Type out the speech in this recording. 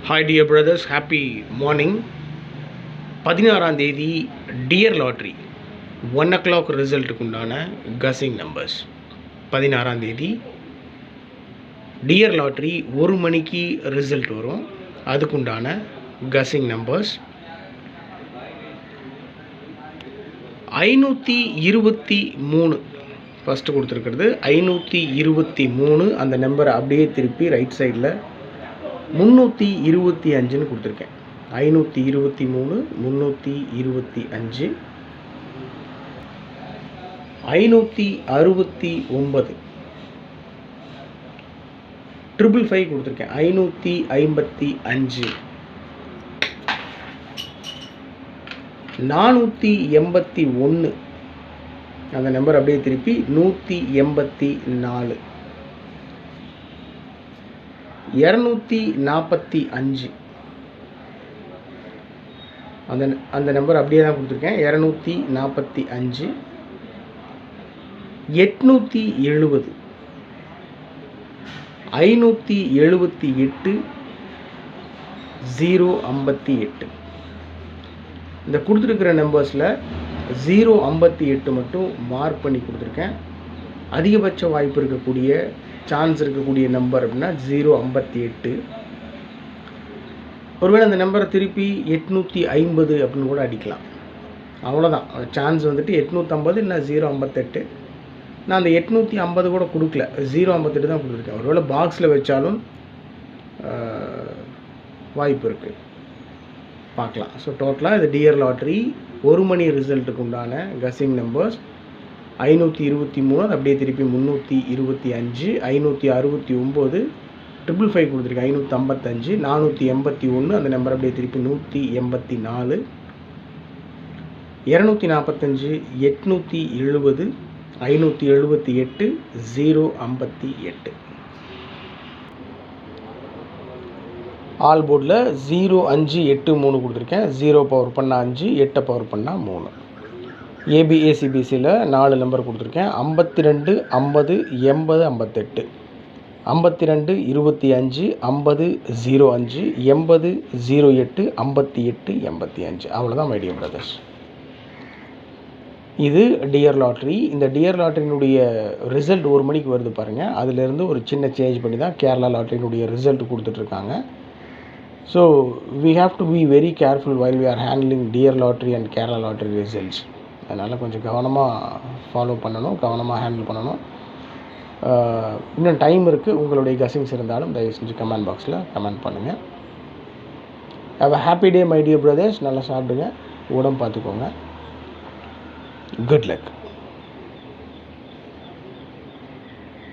Hi dear brothers, happy morning. 16ஆம் தேதி dear lottery 1 o'clock ரிசல்ட்டுக்கு உண்டான கசிங் numbers. 16ஆம் தேதி டியர் லாட்ரி 1 மணிக்கு ரிசல்ட் வரும். அதுக்குண்டான கசிங் நம்பர்ஸ் 523 ஃபஸ்ட்டு கொடுத்துருக்கிறது 523. அந்த நம்பரை அப்படியே திருப்பி ரைட் சைடில் 325ன்னு கொடுத்துருக்கேன். 523 325 569 555 கொடுத்துருக்கேன். 555 481 அந்த நம்பர் அப்படியே திருப்பி 184 245 அந்த நம்பர் அப்படியே தான் கொடுத்துருக்கேன். 245 870 578 058. இந்த கொடுத்துருக்கிற நம்பர்ஸில் 058 மட்டும் மார்க் பண்ணி கொடுத்துருக்கேன். அதிகபட்ச வாய்ப்பு இருக்கக்கூடிய சான்ஸ் இருக்கக்கூடிய நம்பர் அப்படின்னா 058. ஒருவேளை அந்த நம்பரை திருப்பி 850 அப்படின்னு கூட அடிக்கலாம். அவ்வளோதான் சான்ஸ் வந்துட்டு 850 இல்லை 058. நான் அந்த 850 கூட கொடுக்கல, 058 தான் கொடுத்துருக்கேன். ஒருவேளை பாக்ஸில் வச்சாலும் வாய்ப்பு இருக்குது, பார்க்கலாம். ஸோ டோட்டலாக இது டியர் லாட்ரி 1 மணி ரிசல்ட்டுக்கு உண்டான கசிங் நம்பர்ஸ் 523, அது அப்படியே திருப்பி 325 569 555 கொடுத்துருக்கேன். 555 481 அந்த நம்பர் அப்படியே திருப்பி 184 245 870 578 058. ஆல் போர்டில் 0583 கொடுத்துருக்கேன். 0 பவர் பண்ணால் 5, 8 பவர் பண்ணால் 3. ஏபிஏசிபிசியில் 4 நம்பர் கொடுத்துருக்கேன். 52 50 80 58 52 25 50 05 80 08 58 85. அவ்வளோதான் மை டியர் பிரதர்ஸ். இது டியர் லாட்ரி. இந்த டியர் லாட்ரியினுடைய ரிசல்ட் 1 மணிக்கு வருது பாருங்கள். அதிலேருந்து ஒரு சின்ன சேஞ்ச் பண்ணி தான் கேரளா லாட்ரியினுடைய ரிசல்ட் கொடுத்துட்ருக்காங்க. So we have to be very careful while we are handling dear lottery and Kerala lottery results. அதனால் கொஞ்சம் கவனமாக ஃபாலோ பண்ணணும், கவனமாக ஹேண்டில் பண்ணணும். இன்னும் டைம் இருக்குது. உங்களுடைய கசிங்ஸ் இருந்தாலும் தயவு செஞ்சு கமெண்ட் பாக்ஸில் கமெண்ட் பண்ணுங்கள். Have a happy day my dear brothers. நல்லா சாப்பிடுங்க, உடம்பு பார்த்துக்கோங்க. Good luck.